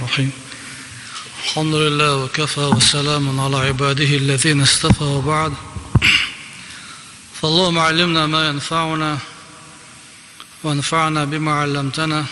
الرحيم. الحمد لله وكفى وسلام على عباده الذين اصطفى وبعد. فاللهم علمنا ما ينفعنا وانفعنا بما علمتنا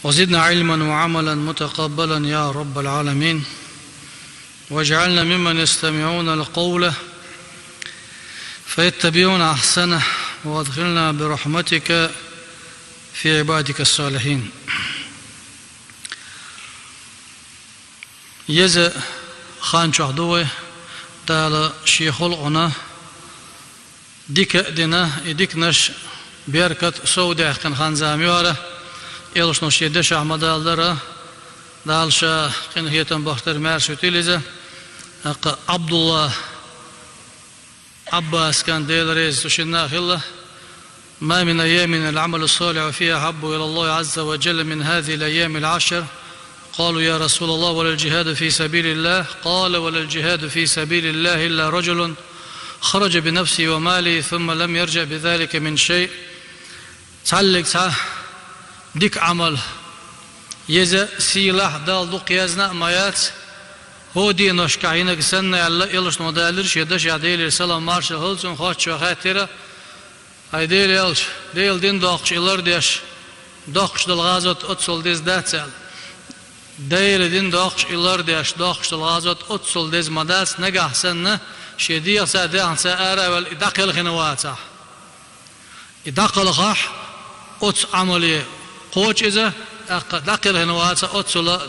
وزدنا علما وعملا متقبلا يا رب العالمين، واجعلنا ممن يستمعون القول فيتبعون أحسنه، وادخلنا برحمتك في عبادك الصالحين. يز خان شهدوه تال شيخ الغنا ديك دينا يديك نش بيركت سودة كان خان زاميوره يلش نشيدش أحمد الدرا دالشا كان هي تنبختر مارش تيليزا عبد الله عباس كان ديل ريز تشنا خلا ما من أيام العمل الصالح فيها أحب إلى الله عز وجل من هذه الأيام العشر. قالوا يا رسول الله ولا الجهاد في سبيل الله؟ قال ولا الجهاد في سبيل الله إلا رجل خرج بنفسه وماله ثم لم يرجع بذلك من شيء. تعلق ديك عمل يزا سيلاح دال دوق يزنا مايات هو دي نشكعينك سنة يلش نودالرش يدش يعديل سلام مارش هلسون خوش وخاترة هاي ديل يلش ديل دين دوقش إلر ديش دوقش دل غازت أتصل ديز داتسال ديل دين دوقش إلر ديش دوقش دل غازت أتصل ديز مداس نجح سنة شديق سادان سأرى والإدقل خنواتها إدقل خاح أتس عملية قوش إذا دقل خنواتها أتصل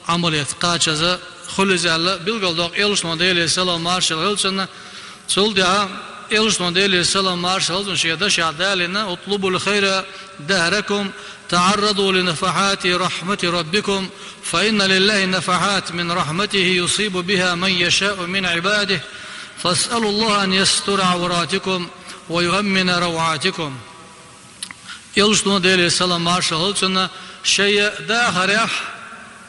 عملية قاش إذا خلص الله بيلقى دوق إلش موديل سلام مارش هلسون تولدها إلش موديل سلام مارش هلسون شيدش عدالنا اطلبوا الخير دهركم تعرضوا لنفحات رحمة ربكم فإن لله نفحات من رحمته يصيب بها من يشاء من عباده فاسألوا الله أن يستر عوراتكم ويؤمن روعاتكم. إلش موديل سلام مارش هلسون شيء داخريح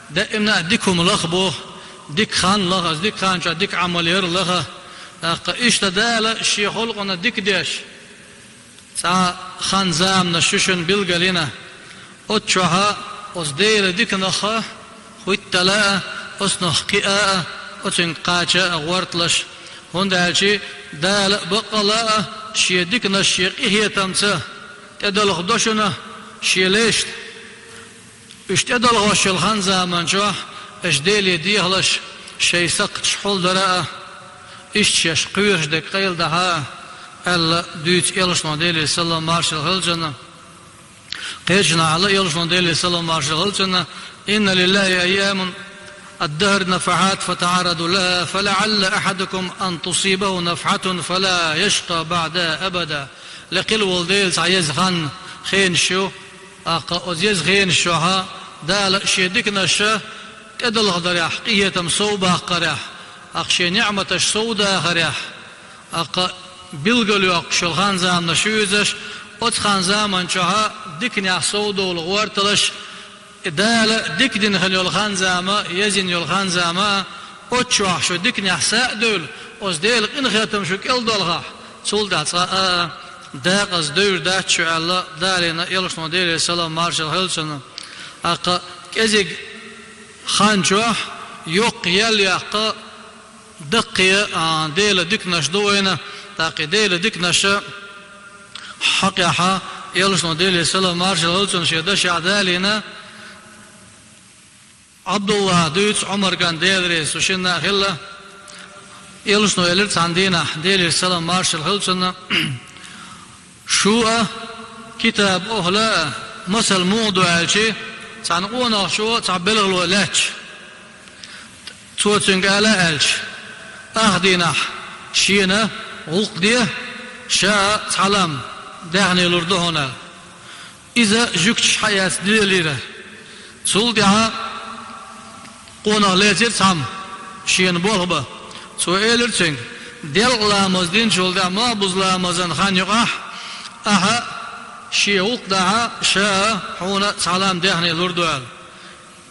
دائما ديكم لخبو ديك خان لغز ديك خان شا ديك عملير لغا اشتدال الشيخ القنا ديك ديش سا خان زام نشوشن بالقلينا اتشوها أصدير ديك نخا خويتلا أصنخ كئا أتنقاچا أغورتلش هندالشي دال بقلا شي ديك نشيق إهي تمسا تدل خدوشنا شي ليشت اشتدل غوش الخان زامن شوح اشديلي ديهلش شي سقط شحول دراء اشتش قويرش دي قيل دها الا دوت يلش موديلي سلام مارشل هلجنا قيجنا على يلش موديلي سلام مارشل هلجنا إن لله أيام الدهر نفحات فتعرضوا لها فلعل أحدكم أن تصيبه نفحة فلا يشقى بعدها أبدا. لقل والديل سعيز خان خين شو أزيز خين شوها دال شيدك نشا تدل غدريح قية مصوبة قريح أخشي نعمة سودة خريح بلغلو أقشل خانزام نشويزش أت خانزام شوها دكني سودة والغورتلش دال دك دين خليو الخانزام يزين يو الخانزام أت شوح شو دكني ساء دول أز ديل إن خاتم شو كل دولغا سولدات داق أز دور دات شو الله دالنا يلش موديل السلام مارشل هلسون كزيق خان شوح يوق يليق دقية ديل دكنش دوينة تاقي ديل دكنش حقيحة يلش موديل السلام مارشل هلسون شيدش عدالينا عبد الله دويتش عمر كان ديل ريس وشنا خلا يلش نويلرت عندنا ديل السلام مارشل هلسون شو كتاب أهلا مثل موضوع الشيء تعنقونا شو تعبلغ الولاتش توتنق على الش أخدينا شينا غلقديه شاء تعلم دعني لردهنا إذا جكتش حياة دليلة سولدها قونا لاتر تعم شين بولغبا سوئيلر تنق ديل لامزدين شولدها ما بزلامزن خان يقاح أها شيوق دها شاء حونا سلام دهني لردوال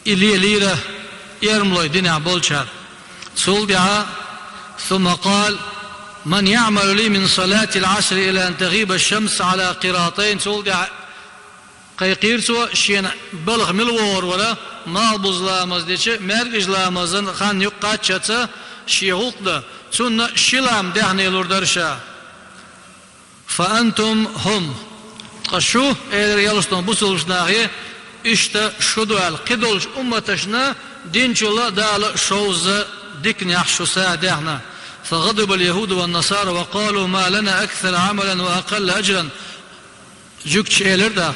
إلي ليرة يرملوي دنيا بولشار سولدها ثم قال من يعمل لي من صلاة العصر إلى أن تغيب الشمس على قراطين سولدها قيقيرسو شين بلغ ملور ولا ما بوزلامز ديش مرجلامزن خان يقاتشتا شيغوقدا سنة شلام دهني لوردرشا فأنتم هم قشو اير يلستون بوسلشناغي اشتا شدوال قدولش امتشنا دينشولا دال شوز ديكنيح شوسا دهنا فغضب اليهود والنصارى وقالوا ما لنا أكثر عملا وأقل أجرا جوكش إيلردا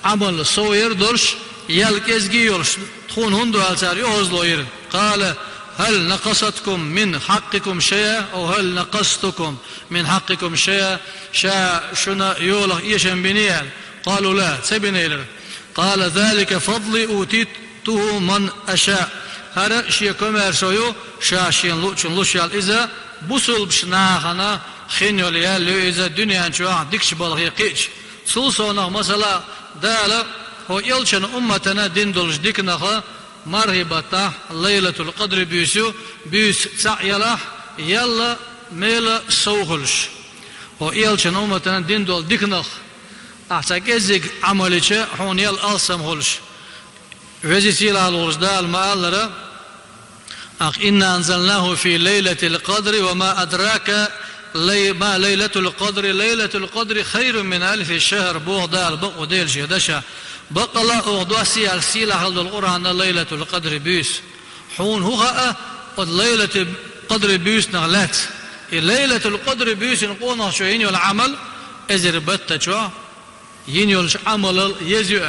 عمل صوير درش يلك إزجيورش تخون هندو ألتار يوزلو إير قال هل نقصتكم من حقكم شيئا أو هل نقصتكم من حقكم شيئا شنا يولغ إيشن بنيان قالوا لا تبنيلر قال ذلك فضلي أوتيته من أشاء هذا شيء كمر شويو شاشين لوشن لوشال إذا بوسل بشناخنا خينيو ليال لو إذا دنيا شو ديكش بالغي قيش سلسونا مثلا دالا هو يلشن أمتنا دين دولش ديكناخا مرهبتا ليلة القدر بيسو بيس تعيلا يلا ميلا سوغلش هو يلشن أمتنا دين دول ديكناخ أحتاج إزيق عمليش هون يل ألسم هولش وزيسيل على الورزدال ما ألرا إنا أنزلناه في ليلة القدر وما أدراك ما ليلة القدر ليلة القدر خير من 1000 شهر بوغدال بقو ديل جدشا بقى الله أغدوا سيال سيلا هل القرآن ليلة القدر بيس حون هو ليلة القدر بيس نغلات ليلة القدر بيس نقونا شو ينيو العمل إذا ربطت شو ينيو العمل يزيو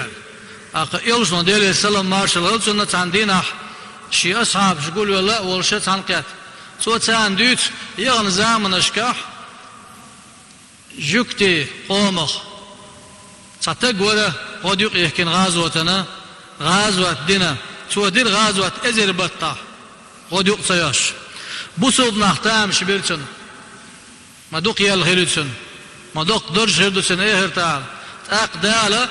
يلشنا ديالي السلام مارشال غلطنا عندنا شي أصحاب شقولوا لا والشت عنقات سو تان دوت يغن زامن أشكاح جوكتي قومخ تتقوله وديق يحكين غازوتنا غازوة دينا سو دير غازوة إزر بطا وديق سياش بوسوب نختام شبيرتن ما دوق يالغيرتن ما دوق درج هردسن إيه هرتال أقدالة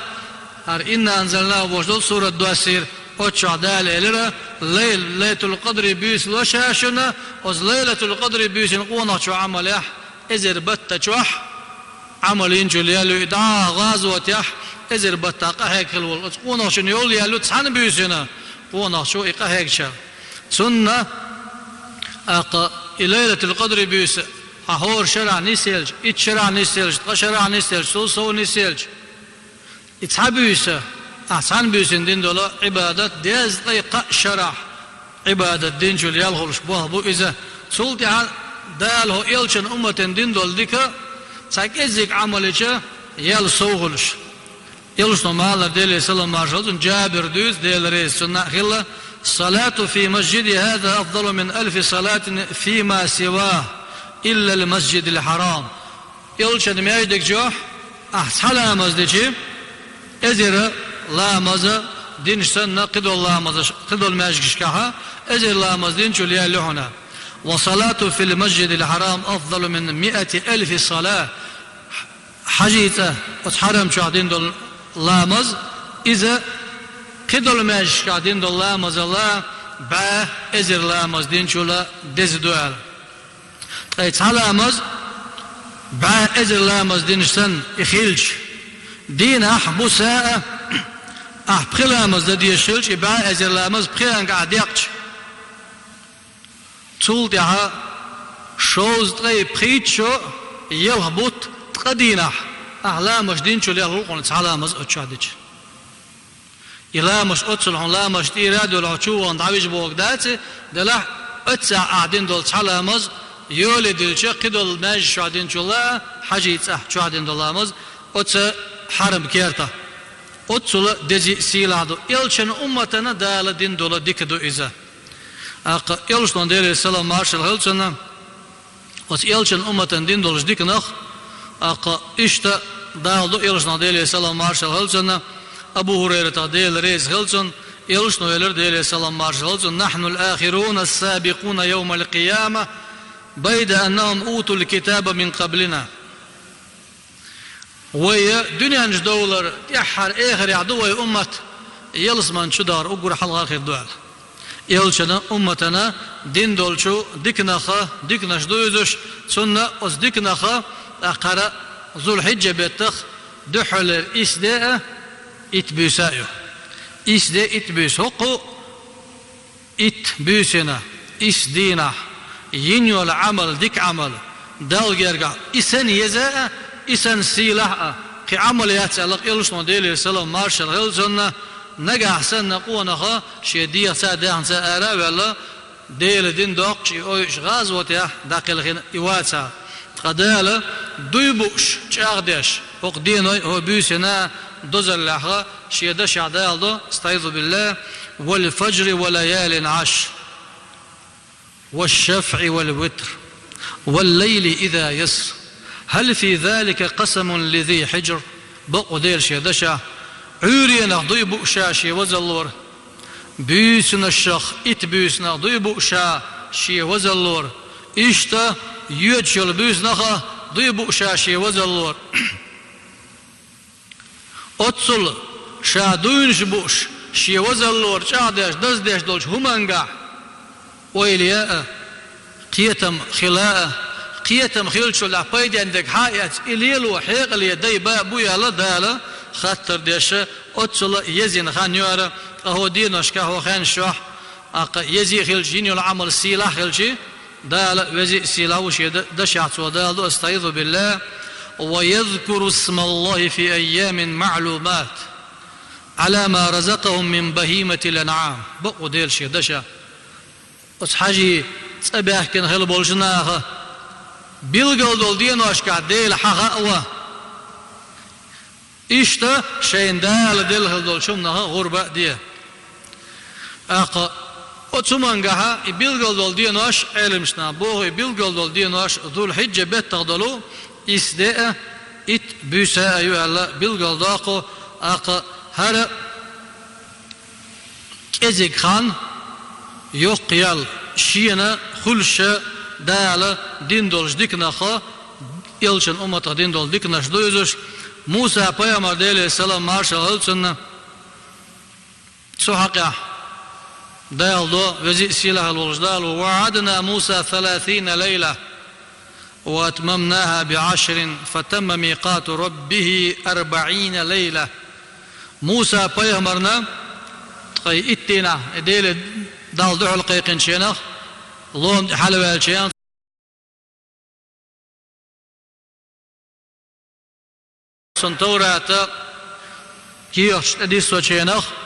إنا أنزلناه بوجدل سورة دواسير أتشع دال إلرا ليلة القدر بيس لشاشنا وز ليلة القدر بيس نقونا شو عمل يح إزر بطا شوح عمل ينجل يالو إدعاء غازوة يح إزر بطا قهيك خلول قونا شو نيول يالو تسحن بيسنا قونا شو إقهيك شا سنة ليلة القدر بيس أهور شرع نسيلج إتشرع نسيلج تشرع نسيلج سوسو نسيلج إتحبيسة أحسن بيسن دين دولا عبادة ديز طيقة شرع عبادة دين جل يالغلش بوه بو إذا سلطة داله إلشن أمة دين دول ديكا تاك إزيك عمليشا يال سوغلش إلش نمالا ديلي سلام مارشالتون جابر دوز ديل ريس سنة خلا الصلاة في مسجد هذا أفضل من 1000 صلاة فيما سواه إلا المسجد الحرام إلشن مياجدك جوح أحسن مزدشي إزر لا مزا دين سنة قدو لا مزا قدو الماجكشكها إزر لا مزا دين شليا لحنا وصلاة في المسجد الحرام أفضل من 100,000 صلاة حجيته وتحرم شاهدين دول لا مز إذا قدو الماجكشكها دين دول لا مزا لا با إزر لا مزا دين شلا دز دوال تحلا مز با إزر لا مزا دين سن إخيلش دين أحبسها أحبخلامز دي الشلش إبعاء أزرلامز بخيران قاعد يقش تول ديها شوز تغي بخيتشو يلهبط تقدينح أحلامش دين شو ليهلقون تحلامز أتشادج إلامش أتسلحون لامش تيرادو لعشوان دعويج بوغداتي دلح أتسع قاعدين دول تحلامز يولي دلشي قدول ماج شو عدين شو الله حاجيت شو عدين دولامز أتسع حرم كيرتا أتصل دزي سيلادو إلشن أمتنا دال دين دولا ديكدو إذا إلشن دير السلام مارشال هلشنا وس إلشن أمتنا دين دولش ديكنخ إشتا دالدو إلشن دير السلام مارشال هلشنا أبو هريرة دير ريز هلشن إلشن ويلر دير السلام مارشال هلشن نحن الآخرون السابقون يوم القيامة بيد أنهم أوتوا الكتاب من قبلنا ويا دنيا نجدولر يحر آخر يعدو أمة يلسمان شدار أقول حلقة آخر دوال يلشنا أمتنا دين دولشو ديكناخا ديكناش دويزوش سنة أز ديكناخا أقرأ ذو الحجة بيتخ دحل إسداء it büyüsüyor. İsde it büyüsü. Oku it büyüsüne. İsdina. Yinyol amal dik amal. Dal gerga. İsen yeze. İsen silah. Ki ameliyat Allah iluşma değil. Selam marşal. Hilzonna. Nega sen naqonaha. Şediye sa'dahan sa'ara ve Allah. Değil din dokçi. O iş gazvat ya. Dakil iwatsa. قدالة دويبوش شاغدش وقدينو هو بيسنا دوزلها شيدش عدالدو استعيذ بالله والفجر وليال عشر والشفع والوتر والليل إذا يسر هل في ذلك قسم لذي حجر بقدير شيدشا عورينا دويبوشا شي وزلور بيسنا الشخ ات بيسنا دويبوشا شي وزلور إشتا يوتشل بيزنخا ضيبو شاشي وزلور أتصل شادوين شبوش شي وزلور شادش دزدش دولش همانقع ويلياء قيتم خلاء قيتم خيلشو لعبايد عندك حايات إليل وحيق اللي داي بويا لدالا خاطر ديش أتصل يزين خان يوارا أهو دينوش كهو خان شوح يزي خيلشين يلعمل سيلا خيلشي دال وزي سيلاوش دشعت ودال استعيذ بالله ويذكر اسم الله في أيام معلومات على ما رزقهم من بهيمة الأنعام بقو ديل شي دشا وتحاجي تسبح كن خيل بولشناها بيلقل دول دين واشكع ديل حقا إشتا شين دال ديل خيل دول شمناها غربة دي أقا Otumangaha ibilgal dol dienoş elimşna bu ibilgal dol dienoş Zul Hicce bet tağdalu isde it büse ayu Allah bilgal daqo aqa her kezik khan yok qiyal şiyana xulşa dala din dolj diknaha ilçin ummata din dol diknaş doyuzuş Musa peygamber aleyhisselam marşal hılçınna suhaqa دالدو وزي سيلها الوجدال ووعدنا موسى 30 ليلة وأتممناها ب10 فتم ميقات ربه 40 ليلة موسى بيغمرنا تقي اتنا ديل دالدو حلقيقين شينخ لوم حلوة الشيان سنتورات كيوش تديسو شينخ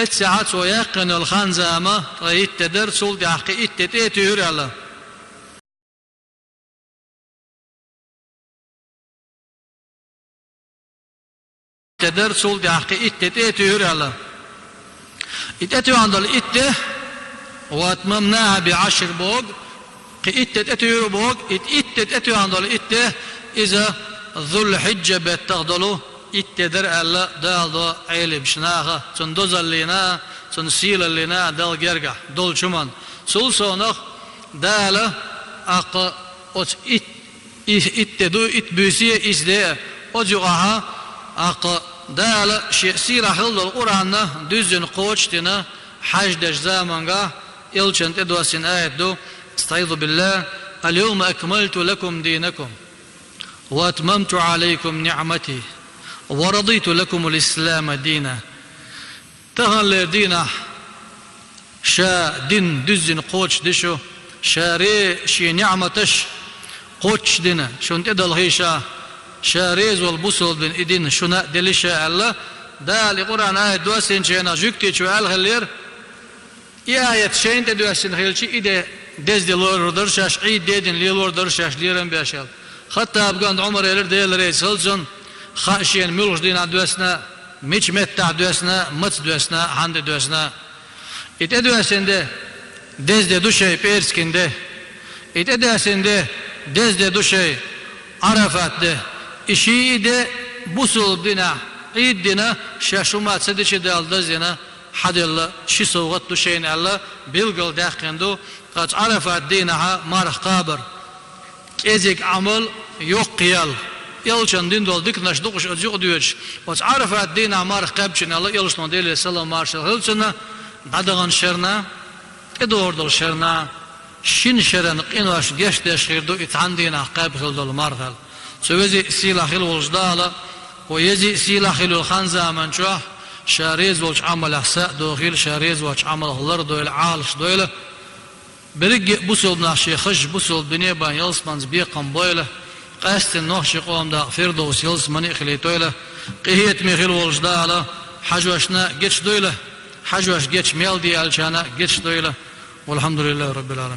ساعات ويقن الخنزامة طيب تدرسل دي حقي اتتيتي هرالة تدرسل دي حقي اتتيتي هرالة اتتي عند الاتة واتممناها ب10 بوغ اتتيتي هر بوغ اتتيتي عند الاتة إذا ذو الحجة بتغضلو اتدر الله دالدو عيلي بشناها تندوزل لنا تنسيل لنا دال جرجع دول شمان سول سونخ دال اق ات اتدو اتبوسيه اسده اجوها اق دال سيرا خلد القران düzün qoçtina حج زمانغا يلچن تدوسين ايت دو استعيذ بالله اليوم اكملت لكم دينكم واتممت عليكم نعمتي ورضيت لكم الإسلام دينا تغلر دينا شا دين دزن قوش دشو شاري شي نعمتش قوش دينا شون تدل هيشا شاريز والبصل دين إدين شنا دلشا الله دا لقرآن آية دواسين شينا جوكتي شو الغلير آية شين تدواسين خيلشي إده دز دي لور درشاش عيد ديدن لي لور درشاش ليرن باشال حتى أبقان عمر يلر ديل ريس هلزن خاشين ملوش دينا دوسنا ميش متع دوسنا مت دوسنا هاند دوسنا اتدوسنده دزده دوشي بيرسكنده اتدوسنده دزده دوشي عرفات ده اشي ده بوصل دينا عيد دينا شاشومات سدش دال دزنا حد الله شي سوغت دوشين الله بيلقل داخندو قد عرفات دينها مارخ قابر كيزيك عمل يقيل يلشن دين دول ديك نشدقش أجيق ديوش وتعرف الدين عمار قبشن الله يلشن ديل السلام مارشل هلشنا دعدغن شرنا تدور دول شرنا شين شرن قينواش جشت شخير دو اتعندينا قبل دول مارثل سوزي سيلا خيل والجدالة ويزي سيلا خلو الخنزة من شوه شاريز وش عمل أحساء دوغيل شاريز وش عمل هلر دويل عالش دويل برق بوسل بناشي خش بوسل بني بان يلسمانز بيقم بويله قاست النوخش قوم دا فردوس يلسماني خليتويله قهيت ميخيل والجدالة حجوشنا جيتش دويله حجوش جيتش ميل دي الجانا جيتش دويله والحمد لله رب العالمين.